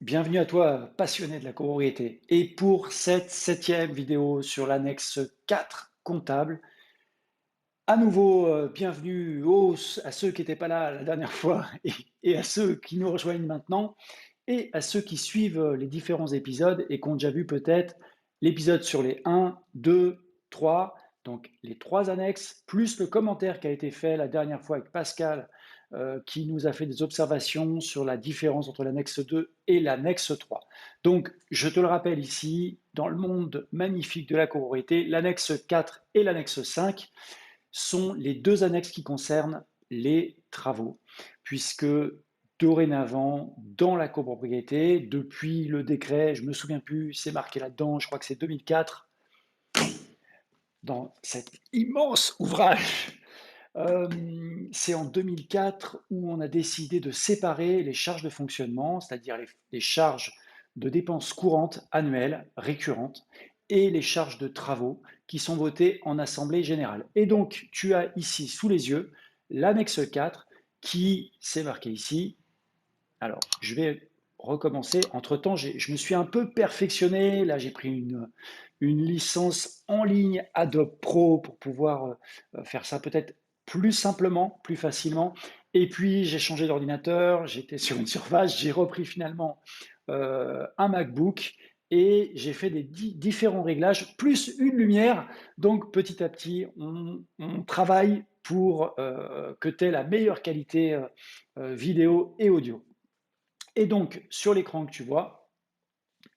Bienvenue à toi, passionné de la copropriété. Et pour cette septième vidéo sur l'annexe 4 comptable, à nouveau, bienvenue à ceux qui n'étaient pas là la dernière fois et à ceux qui nous rejoignent maintenant et à ceux qui suivent les différents épisodes et qui ont déjà vu peut-être l'épisode sur les 1, 2, 3, donc les trois annexes, plus le commentaire qui a été fait la dernière fois avec Pascal, qui nous a fait des observations sur la différence entre l'annexe 2 et l'annexe 3. Donc, je te le rappelle ici, dans le monde magnifique de la copropriété, l'annexe 4 et l'annexe 5 sont les deux annexes qui concernent les travaux, puisque dorénavant, dans la copropriété, depuis le décret, je ne me souviens plus, c'est marqué là-dedans, je crois que c'est 2004, dans cet immense ouvrage, c'est en 2004 où on a décidé de séparer les charges de fonctionnement, c'est-à-dire les charges de dépenses courantes annuelles, récurrentes, et les charges de travaux qui sont votées en assemblée générale. Et donc, tu as ici sous les yeux l'annexe 4 qui, c'est marqué ici. Alors, je vais recommencer. Entre-temps, je me suis un peu perfectionné. Là, j'ai pris une licence en ligne Adobe Pro pour pouvoir faire ça peut-être plus simplement, plus facilement. Et puis, j'ai changé d'ordinateur, j'étais sur une Surface, j'ai repris finalement un MacBook et j'ai fait des différents réglages, plus une lumière. Donc, petit à petit, on travaille pour que tu aies la meilleure qualité vidéo et audio. Et donc, sur l'écran que tu vois,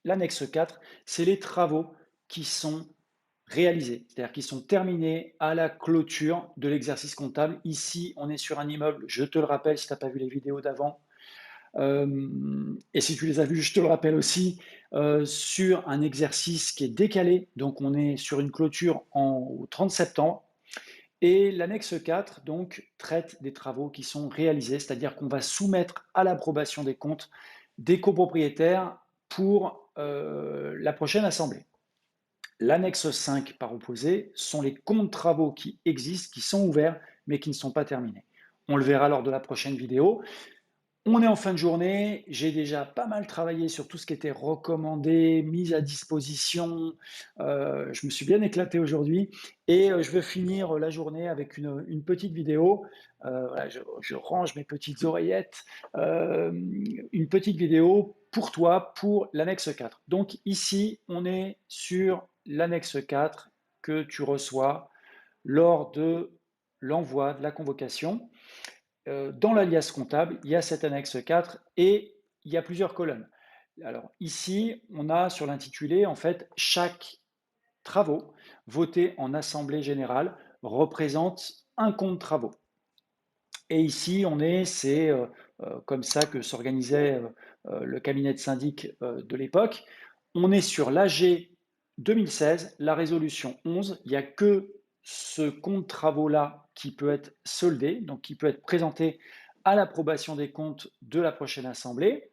l'annexe 4, c'est les travaux qui sont réalisés, c'est-à-dire qui sont terminés à la clôture de l'exercice comptable. Ici, on est sur un immeuble, je te le rappelle si tu n'as pas vu les vidéos d'avant, et si tu les as vues, je te le rappelle aussi, sur un exercice qui est décalé, donc on est sur une clôture au 30 septembre, et l'annexe 4 donc, traite des travaux qui sont réalisés, c'est-à-dire qu'on va soumettre à l'approbation des comptes des copropriétaires pour la prochaine assemblée. L'annexe 5, par opposé, sont les comptes travaux qui existent, qui sont ouverts, mais qui ne sont pas terminés. On le verra lors de la prochaine vidéo. On est en fin de journée, j'ai déjà pas mal travaillé sur tout ce qui était recommandé, mis à disposition. Je me suis bien éclaté aujourd'hui et je veux finir la journée avec une petite vidéo. Voilà, je range mes petites oreillettes. Une petite vidéo pour toi, pour l'annexe 4. Donc ici, on est sur l'annexe 4 que tu reçois lors de l'envoi de la convocation. Dans l'alias comptable, il y a cette annexe 4 et il y a plusieurs colonnes. Alors ici, on a sur l'intitulé, en fait, chaque travaux voté en assemblée générale représente un compte travaux. Et ici, c'est comme ça que s'organisait le cabinet de syndic de l'époque. On est sur l'AG 2016, la résolution 11. Il n'y a que ce compte travaux-là qui peut être soldé, donc qui peut être présenté à l'approbation des comptes de la prochaine assemblée,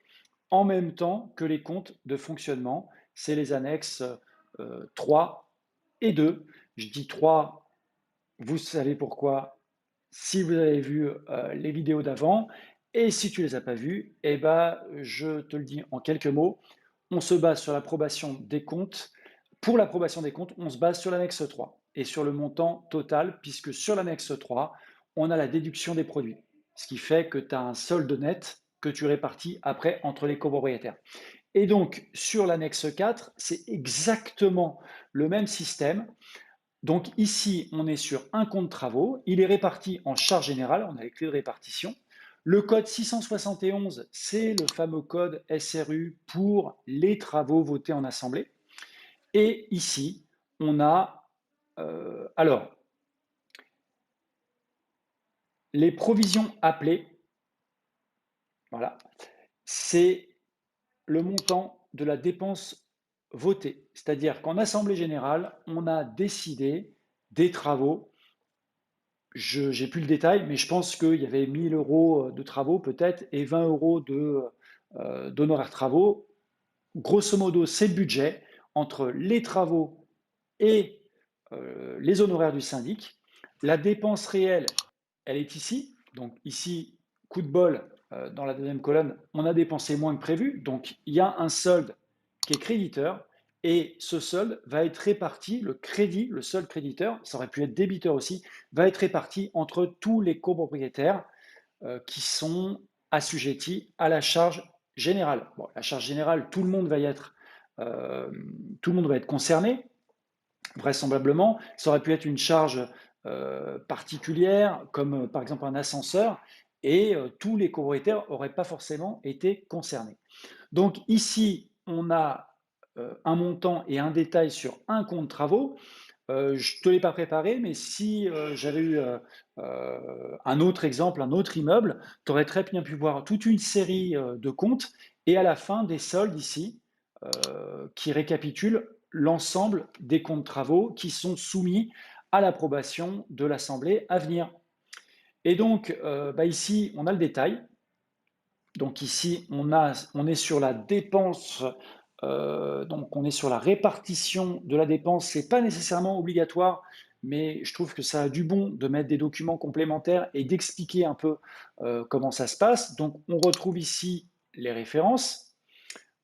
en même temps que les comptes de fonctionnement. C'est les annexes 3 et 2. Je dis 3, vous savez pourquoi si vous avez vu les vidéos d'avant. Et si tu ne les as pas vues, eh ben, je te le dis en quelques mots, on se base sur l'approbation des comptes. Pour l'approbation des comptes, on se base sur l'annexe 3 et sur le montant total, puisque sur l'annexe 3, on a la déduction des produits, ce qui fait que tu as un solde net que tu répartis après entre les copropriétaires. Et donc, sur l'annexe 4, c'est exactement le même système. Donc ici, on est sur un compte travaux. Il est réparti en charge générale. On a les clés de répartition. Le code 671, c'est le fameux code SRU pour les travaux votés en assemblée. Et ici, on a alors les provisions appelées. Voilà, c'est le montant de la dépense votée. C'est-à-dire qu'en assemblée générale, on a décidé des travaux. Je n'ai plus le détail, mais je pense qu'il y avait 1 000 euros de travaux peut-être et 20 euros d'honoraires travaux. Grosso modo, c'est le budget entre les travaux et les honoraires du syndic. La dépense réelle, elle est ici. Donc ici, coup de bol, dans la deuxième colonne, on a dépensé moins que prévu, donc il y a un solde qui est créditeur, et ce solde va être réparti, le crédit, le solde créditeur, ça aurait pu être débiteur aussi, va être réparti entre tous les copropriétaires qui sont assujettis à la charge générale. Bon, la charge générale, euh, tout le monde va être concerné, vraisemblablement. Ça aurait pu être une charge particulière, comme par exemple un ascenseur, et tous les copropriétaires n'auraient pas forcément été concernés. Donc ici, on a un montant et un détail sur un compte travaux. Je ne te l'ai pas préparé, mais si j'avais eu un autre exemple, un autre immeuble, tu aurais très bien pu voir toute une série de comptes et à la fin des soldes ici qui récapitulent l'ensemble des comptes travaux qui sont soumis à l'approbation de l'Assemblée à venir. Et donc, ici, on a le détail. Donc ici, on est sur la dépense, donc on est sur la répartition de la dépense. Ce n'est pas nécessairement obligatoire, mais je trouve que ça a du bon de mettre des documents complémentaires et d'expliquer un peu comment ça se passe. Donc on retrouve ici les références.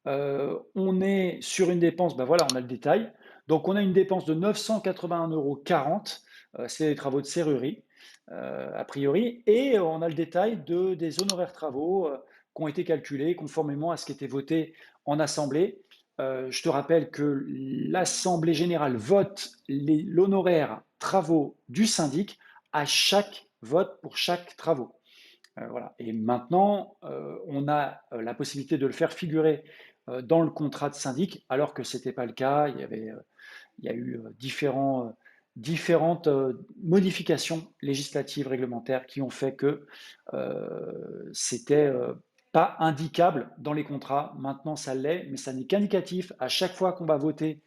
On est sur une dépense, ben voilà, on a le détail. Donc on a une dépense de 981,40 €, c'est les travaux de serrurerie, a priori, et on a le détail des honoraires travaux qui ont été calculés conformément à ce qui était voté en assemblée. Je te rappelle que l'Assemblée générale vote l'honoraire travaux du syndic à chaque vote pour chaque travaux. Voilà. Et maintenant, on a la possibilité de le faire figurer dans le contrat de syndic, alors que ce n'était pas le cas. Il y a eu différentes modifications législatives, réglementaires, qui ont fait que c'était pas indicable dans les contrats. Maintenant, ça l'est, mais ça n'est qu'indicatif. À chaque fois qu'on va voter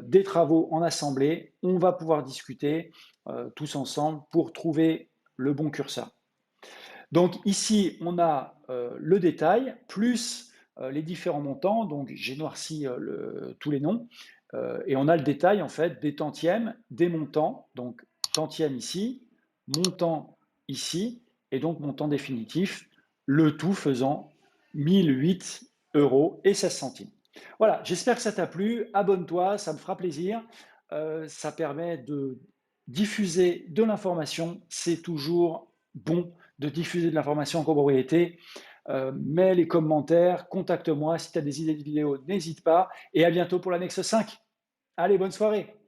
des travaux en assemblée, on va pouvoir discuter tous ensemble pour trouver le bon curseur. Donc ici, on a le détail, plus les différents montants. Donc j'ai noirci tous les noms. Et on a le détail en fait des tantièmes, des montants. Donc tantième ici, montant ici, et donc montant définitif, le tout faisant 1008 € et 16 centimes. Voilà, j'espère que ça t'a plu. Abonne-toi, ça me fera plaisir. Ça permet de diffuser de l'information. C'est toujours bon de diffuser de l'information en copropriété. Mets les commentaires, contacte-moi. Si tu as des idées de vidéos, n'hésite pas. Et à bientôt pour l'annexe 5. Allez, bonne soirée.